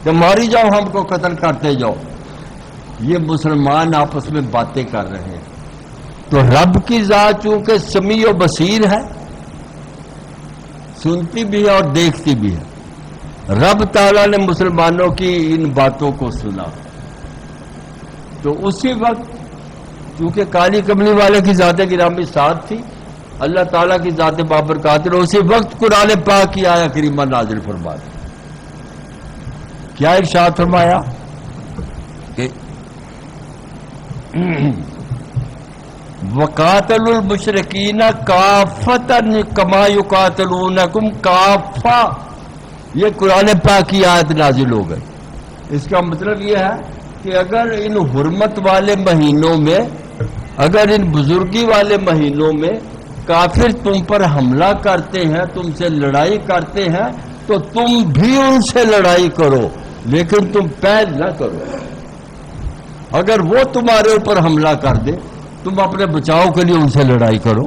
کہ ماری جاؤ، ہم کو قتل کرتے جاؤ. یہ مسلمان آپس میں باتیں کر رہے ہیں. تو رب کی ذات چونکہ سمیع و بصیر ہے، سنتی بھی ہے اور دیکھتی بھی ہے. رب تعالیٰ نے مسلمانوں کی ان باتوں کو سنا. تو اسی وقت چونکہ کالی کملی والے کی ذات گرامی ساتھ تھی، اللہ تعالیٰ کی ذات بابرکات نے اسی وقت قرآن پاک کی آیہ کریمہ نازل فرما دی. کیا ارشاد فرمایا کہ وَقَاتَلُوا الْمُشْرِكِينَ كَافَّةً كَمَا يُقَاتِلُونَكُمْ كَافَّةً. یہ قرآن پاک کی آیت نازل ہو گئی. اس کا مطلب یہ ہے کہ اگر ان حرمت والے مہینوں میں، اگر ان بزرگی والے مہینوں میں کافر تم پر حملہ کرتے ہیں، تم سے لڑائی کرتے ہیں، تو تم بھی ان سے لڑائی کرو، لیکن تم پہل نہ کرو. اگر وہ تمہارے اوپر حملہ کر دے، تم اپنے بچاؤ کے لیے ان سے لڑائی کرو،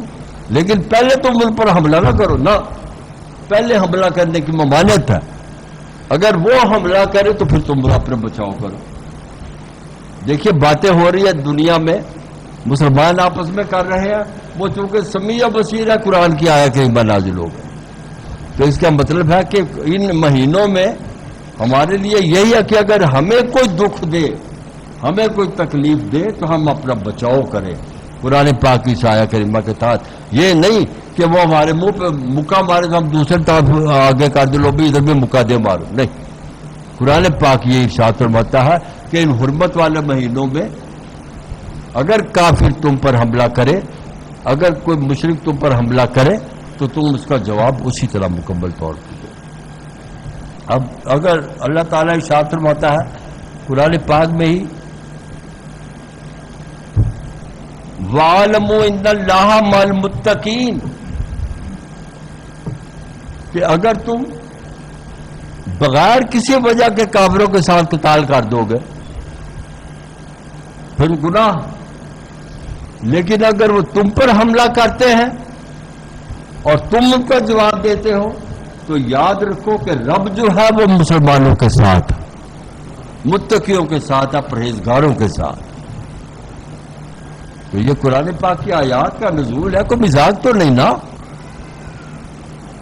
لیکن پہلے تم ان پر حملہ نہ کرو. نہ، پہلے حملہ کرنے کی ممانعت ہے. اگر وہ حملہ کرے تو پھر تم اپنے بچاؤ کرو. دیکھیے باتیں ہو رہی ہے دنیا میں، مسلمان آپس میں کر رہے ہیں. وہ چونکہ سمیع و بصیر ہے، قرآن کی آیت کریمہ نازل ہو گئی. تو اس کا مطلب ہے کہ ان مہینوں میں ہمارے لیے یہی ہے کہ اگر ہمیں کوئی دکھ دے، ہمیں کوئی تکلیف دے، تو ہم اپنا بچاؤ کریں قرآن پاک کی آیہ کریمہ کے تحت. یہ نہیں کہ وہ ہمارے منہ پہ مکہ مارے تو ہم دوسرے طرف آگے کر دے، لو بھی ادھر بھی مکہ دے مارو. نہیں، قرآن پاک یہ ارشاد فرماتا ہے کہ ان حرمت والے مہینوں میں اگر کافر تم پر حملہ کرے، اگر کوئی مشرک تم پر حملہ کرے، تو تم اس کا جواب اسی طرح مکمل طور پر دو. اب اگر اللہ تعالیٰ ارشاد فرماتا ہے قرآن پاک میں ہی وَاعْلَمُوا إِنَّ اللَّهَ مَعَ الْمُتَّقِينَ، کہ اگر تم بغیر کسی وجہ کے کافروں کے ساتھ قتال کر دو گے پھر گناہ، لیکن اگر وہ تم پر حملہ کرتے ہیں اور تم ان کا جواب دیتے ہو تو یاد رکھو کہ رب جو ہے وہ مسلمانوں کے ساتھ، متقیوں کے ساتھ ہے، پرہیزگاروں کے ساتھ. تو یہ قرآن پاک کی آیات کا نزول ہے، کوئی مزاج تو نہیں نا.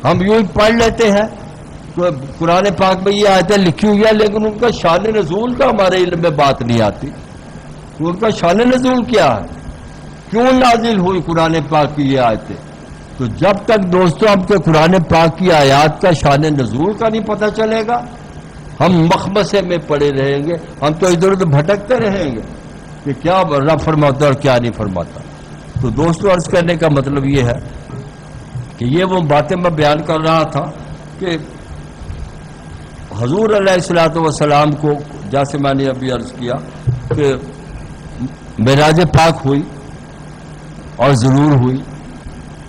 ہم یوں ہی پڑھ لیتے ہیں قرآن پاک میں یہ آیتیں لکھی ہوئی ہیں، لیکن ان کا شان نزول کا ہمارے علم میں بات نہیں آتی. ان کا شان نزول کیا ہے، کیوں نازل ہوئی قرآن پاک کی یہ آیتیں؟ تو جب تک دوستوں ہم کے قرآن پاک کی آیات کا شان نزول کا نہیں پتہ چلے گا، ہم مخمصے میں پڑے رہیں گے. ہم تو ادھر ادھر بھٹکتے رہیں گے کہ کیا رب فرماتا اور کیا نہیں فرماتا. تو دوستوں عرض کرنے کا مطلب یہ ہے کہ یہ وہ باتیں میں بیان کر رہا تھا کہ حضور علیہ الصلوۃ والسلام کو، جیسے میں نے ابھی عرض کیا کہ معراج پاک ہوئی اور ضرور ہوئی.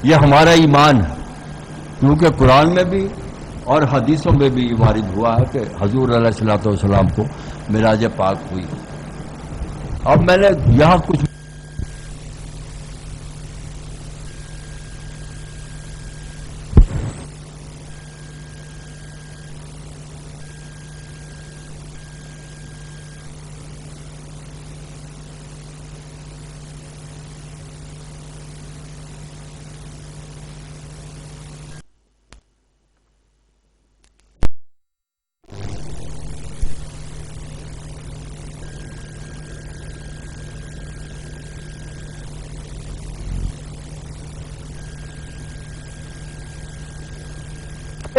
یہ ہمارا ایمان ہے، کیونکہ قرآن میں بھی اور حدیثوں میں بھی وارد ہوا ہے کہ حضور علیہ الصلوۃ والسلام کو معراج پاک ہوئی. اب میں نے یہاں کچھ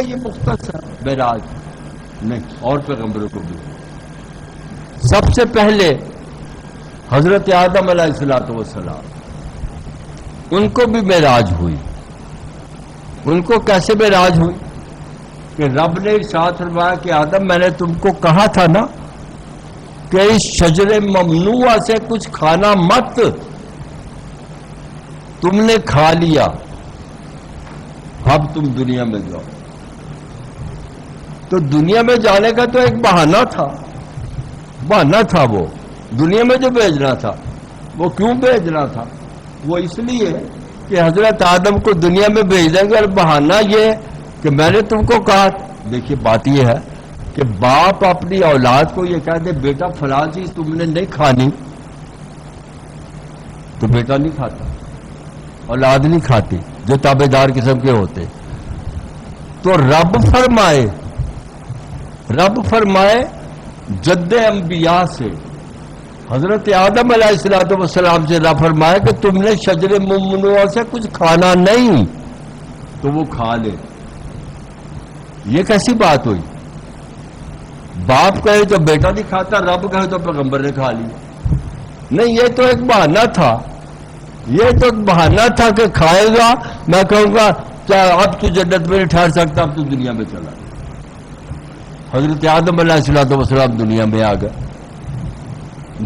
یہ مختصر معراج نہیں، اور پیغمبروں کو بھی. سب سے پہلے حضرت آدم علیہ الصلوۃ والسلام، ان کو بھی معراج ہوئی. ان کو کیسے معراج ہوئی؟ کہ رب نے ارشاد فرمایا کہ آدم میں نے تم کو کہا تھا نا کہ اس شجر ممنوعہ سے کچھ کھانا مت، تم نے کھا لیا، اب تم دنیا میں جاؤ. تو دنیا میں جانے کا تو ایک بہانہ تھا وہ دنیا میں جو بھیجنا تھا. وہ کیوں بھیجنا تھا؟ وہ اس لیے کہ حضرت آدم کو دنیا میں بھیج دیں گے، اور بہانہ یہ کہ میں نے تم کو کہا. دیکھیے بات یہ ہے کہ باپ اپنی اولاد کو یہ کہہ دے بیٹا فلاں چیز تم نے نہیں کھانی، تو بیٹا نہیں کھاتا، اولاد نہیں کھاتی جو تابع دار قسم کے ہوتے. تو رب فرمائے جد انبیاء سے حضرت آدم علیہ السلام سے رب فرمائے کہ تم نے شجر ممنوع سے کچھ کھانا نہیں تو وہ کھا لے. یہ کیسی بات ہوئی؟ باپ کہے تو بیٹا نہیں کھاتا، رب کہے تو پیغمبر نے کھا لیا. نہیں، یہ تو ایک بہانہ تھا، یہ تو ایک بہانہ تھا کہ کھائے گا، میں کہوں گا اب تو جنت میں نہیں ٹھہر سکتا، اب تو دنیا میں چلا. حضرت آدم علیہ السلام دنیا میں آ گئے.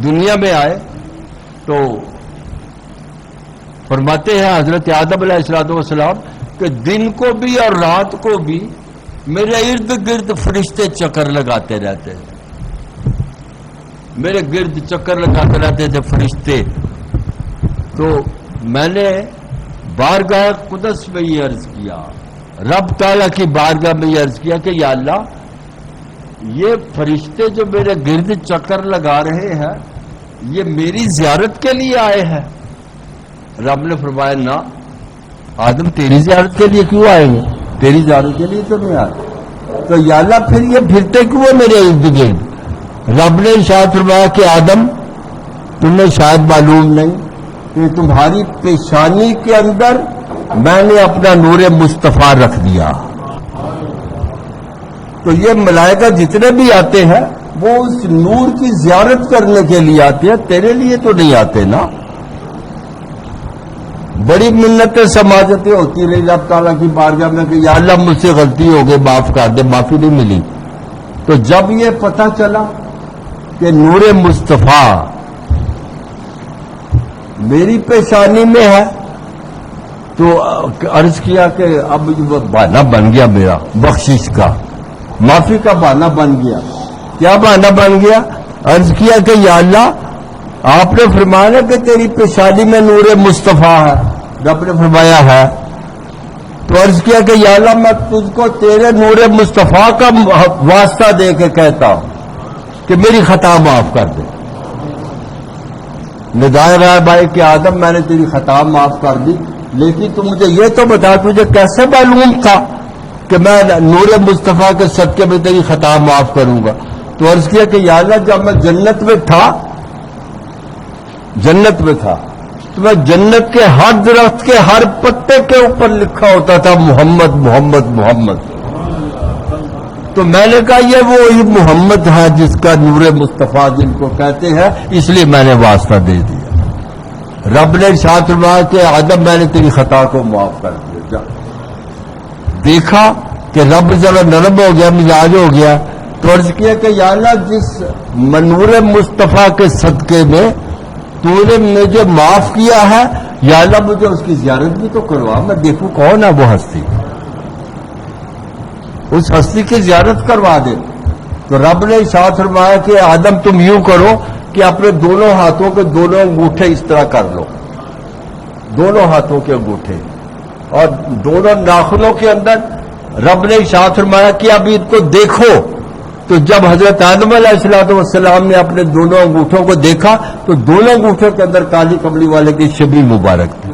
دنیا میں آئے تو فرماتے ہیں حضرت آدم علیہ السلام کہ دن کو بھی اور رات کو بھی میرے ارد گرد فرشتے چکر لگاتے رہتے تھے، میرے گرد چکر لگاتے رہتے تھے فرشتے. تو میں نے بارگاہ قدس میں یہ عرض کیا، رب تعالیٰ کی بارگاہ میں یہ عرض کیا کہ یا اللہ، یہ فرشتے جو میرے گرد چکر لگا رہے ہیں یہ میری زیارت کے لیے آئے ہیں. رب نے فرمایا نہ آدم، تیری زیارت کے لیے کیوں آئیں گے؟ تیری زیارت کے لیے تو نہیں آئے. تو یا اللہ پھر یہ پھرتے کیوں ہیں میرے ارد گرد؟ رب نے ارشاد فرمایا کہ آدم، تمہیں شاید معلوم نہیں کہ تمہاری پیشانی کے اندر میں نے اپنا نور مصطفیٰ رکھ دیا. تو یہ ملائکہ جتنے بھی آتے ہیں وہ اس نور کی زیارت کرنے کے لیے آتے ہیں، تیرے لیے تو نہیں آتے نا. بڑی منتیں سماجتیں ہوتی رہی رب تعالیٰ کی بارگاہ میں کہ یا اللہ مجھ سے غلطی ہو گئی، معاف کر دے، معافی نہیں ملی. تو جب یہ پتہ چلا کہ نور مصطفیٰ میری پیشانی میں ہے تو عرض کیا کہ اب بہانہ بن گیا میرا بخشش کا، معافی کا بہانہ بن گیا. کیا بہانہ بن گیا؟ عرض کیا کہ یا اللہ آپ نے فرمایا کہ تیری پیشانی میں نور مصطفیٰ ہے. رب نے فرمایا ہے. تو عرض کیا کہ یا اللہ میں تجھ کو تیرے نور مصطفیٰ کا واسطہ دے کے کہتا ہوں کہ میری خطا معاف کر دے. ندائے رہا بھائی کہ آدم میں نے تیری خطا معاف کر دی، لیکن تو مجھے یہ تو بتا تجھے کیسے معلوم تھا کہ میں نور مصطفیٰ کے صدقے میں تیری خطا معاف کروں گا؟ تو عرض کیا کہ یا اللہ جب میں جنت میں تھا تو میں جنت کے ہر درخت کے ہر پتے کے اوپر لکھا ہوتا تھا محمد محمد محمد. تو میں نے کہا یہ وہی محمد ہے جس کا نور مصطفیٰ جن کو کہتے ہیں، اس لیے میں نے واسطہ دے دیا. رب نے ارشاد فرمایا کہ آدم میں نے تیری خطا کو معاف کر دیا. دیکھا کہ رب ذرا نرم ہو گیا، مزاج ہو گیا. تو عرض کیا کہ یا اللہ جس نور مصطفیٰ کے صدقے میں تو نے مجھے معاف کیا ہے، یا اللہ مجھے اس کی زیارت بھی تو کروا، میں دیکھوں کون ہے وہ ہستی، اس ہستی کی زیارت کروا دے. تو رب نے ارشاد فرمایا کہ آدم تم یوں کرو کہ اپنے دونوں ہاتھوں کے دونوں انگوٹھے اس طرح کر لو، دونوں ہاتھوں کے انگوٹھے اور دونوں ناخنوں کے اندر. رب نے ارشاد فرمایا کہ اب ان کو دیکھو. تو جب حضرت آدم علیہ السلام نے اپنے دونوں انگوٹھوں کو دیکھا تو دونوں انگوٹھوں کے اندر کالی کملی والے کی شبی مبارک تھی.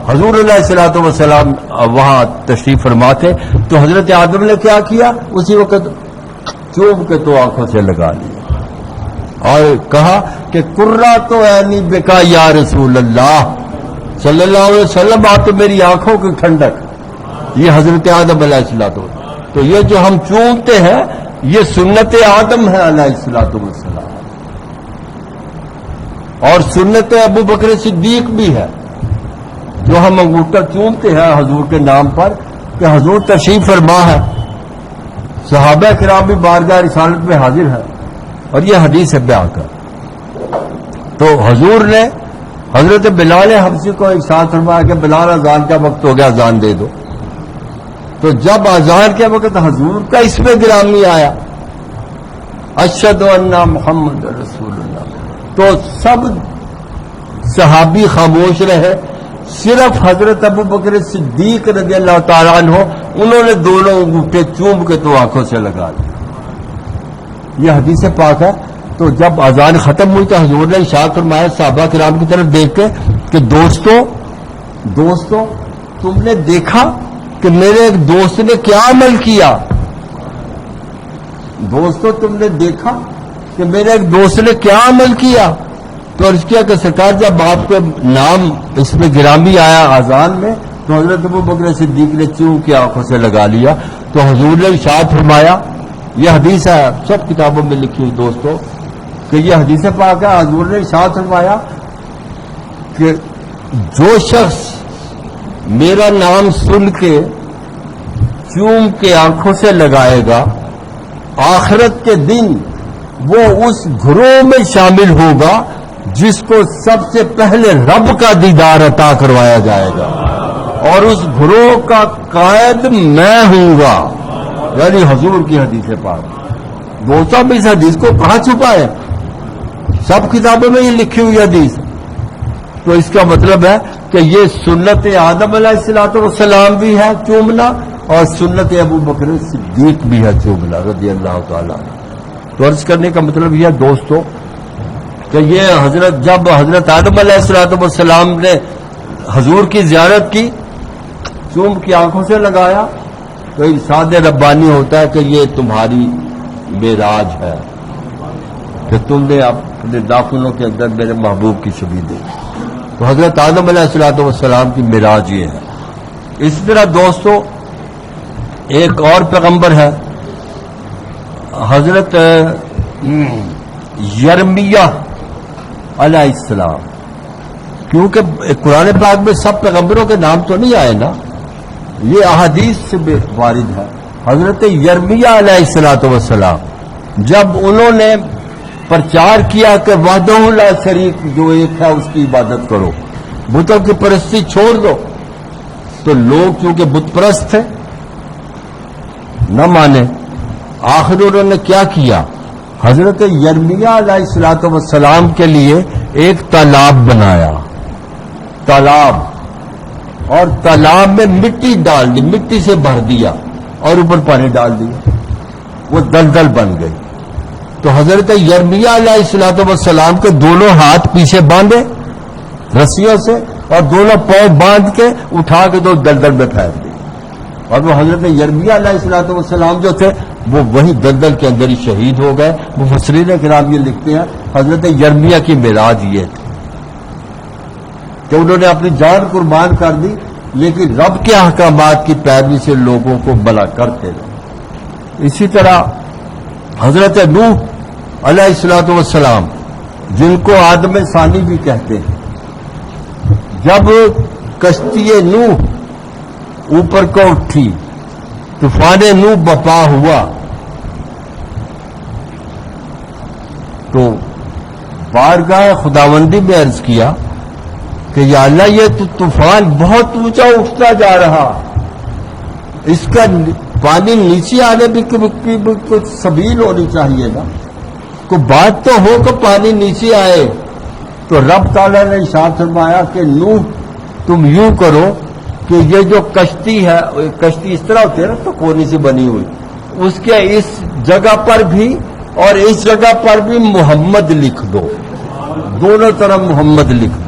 حضور علیہ السلام وہاں تشریف فرما تھے. تو حضرت آدم نے کیا کیا؟ اسی وقت چوم کے تو آنکھوں سے لگا لیا اور کہا کہ قرۃ عینی بکا یا رسول اللہ صلی اللہ علیہ وسلم، آپ تو میری آنکھوں کی ٹھنڈک. یہ حضرت آدم علیہ السلام. تو یہ جو ہم چومتے ہیں یہ سنت آدم ہے علیہ السلام، اور سنت ابو بکر صدیق بھی ہے جو ہم انگوٹھا چومتے ہیں حضور کے نام پر کہ حضور تشریف فرما ہے. صحابہ کرام بھی بارگاہ رسالت میں حاضر ہے اور یہ حدیث ہے بیان کر. تو حضور نے حضرت بلال حبشی کو ارشاد فرمایا کہ بلال اذان کا وقت ہو گیا، اذان دے دو. تو جب اذان کے وقت حضور کا اس میں گرامی آیا اشہد ان محمد رسول اللہ، تو سب صحابی خاموش رہے. صرف حضرت ابو بکر صدیق رضی اللہ تعالیٰ عنہ انہوں نے دونوں انگوٹھے چوم کے تو آنکھوں سے لگا لیا. یہ حدیث پاک ہے. تو جب اذان ختم ہوئی تو حضور نے ارشاد فرمایا صحابہ کرام کی طرف دیکھ کے کہ دوستو تم نے دیکھا کہ میرے ایک دوست نے کیا عمل کیا؟ دوستو تم نے دیکھا کہ میرے ایک دوست نے کیا عمل کیا؟ تو عرض کیا کہ سرکار جب آپ کے نام اس میں گرامی آیا اذان میں تو حضرت ابوبکر صدیق نے چوں کی آنکھوں سے لگا لیا. تو حضور نے ارشاد فرمایا، یہ حدیث ہے سب کتابوں میں لکھی ہوئی دوستو کہ یہ حدیث پاک ہے. حضور نے ارشاد فرمایا کہ جو شخص میرا نام سن کے چوم کے آنکھوں سے لگائے گا آخرت کے دن وہ اس گروہ میں شامل ہوگا جس کو سب سے پہلے رب کا دیدار عطا کروایا جائے گا، اور اس گروہ کا قائد میں ہوں گا. یعنی حضور کی حدیث پاک. دوستوں بھی اس حدیث کو کہاں چھپائے؟ سب کتابوں میں یہ لکھی ہوئی حدیث. تو اس کا مطلب ہے کہ یہ سنت آدم علیہ السلام بھی ہے چومنا، اور سنت ابو بکر صدیق بھی ہے چومنا رضی اللہ تعالیٰ. تو عرض کرنے کا مطلب یہ دوستو کہ یہ جب حضرت آدم علیہ السلام نے حضور کی زیارت کی، چوم کی آنکھوں سے لگایا، تو ارشاد ربانی ہوتا ہے کہ یہ تمہاری معراج ہے کہ تم نے اپنے ناخنوں کے اندر میرے محبوب کی چھبی دی. تو حضرت آدم علیہ السلام کی معراج یہ ہے. اسی طرح دوستو ایک اور پیغمبر ہے حضرت یرمیہ علیہ السلام. کیونکہ قرآن پاک میں سب پیغمبروں کے نام تو نہیں آئے نا، یہ احادیث سے وارد ہے. حضرت یرمیہ علیہ السلام جب انہوں نے پرچار کیا کہ وحدہ لا شریک جو ایک ہے اس کی عبادت کرو، بتوں کی پرستی چھوڑ دو، تو لوگ چونکہ بت پرست تھے نہ مانے. آخر انہوں نے کیا کیا؟ حضرت یرمیہ علیہ السلام کے لیے ایک تالاب بنایا، تالاب، اور تالاب میں مٹی ڈال دی، مٹی سے بھر دیا اور اوپر پانی ڈال دیا، وہ دلدل بن گئی. تو حضرت یرمیہ علیہ السلام کے دونوں ہاتھ پیچھے باندھے رسیوں سے اور دونوں پاؤں باندھ کے اٹھا کے تو دلدل میں پھینک دی، اور وہ حضرت یرمیہ علیہ السلام جو تھے وہ وہی دلدل کے اندر ہی شہید ہو گئے. مفسرین کرام یہ لکھتے ہیں حضرت یرمیہ کی معراج یہ تھی کہ انہوں نے اپنی جان قربان کر دی، لیکن رب کے احکامات کی پیروی سے لوگوں کو بھلا کرتے رہے. اسی طرح حضرت نوح علیہ السلام جن کو آدم ثانی بھی کہتے ہیں، جب کشتی نوح اوپر کو اٹھی، طوفان نوح بپا ہوا، تو بارگاہ خداوندی میں عرض کیا کہ یا اللہ یہ تو طوفان بہت اونچا اٹھتا جا رہا، اس کا پانی نیچے آنے بھی کچھ سبیل ہونی چاہیے نا، کوئی بات تو ہو کہ پانی نیچے آئے. تو رب تعالیٰ نے ارشاد فرمایا کہ نوح تم یوں کرو کہ یہ جو کشتی ہے، کشتی اس طرح ہوتی ہے نا تو کونے سے بنی ہوئی، اس کے اس جگہ پر بھی اور اس جگہ پر بھی محمد لکھ دو، دونوں طرف محمد لکھ دو.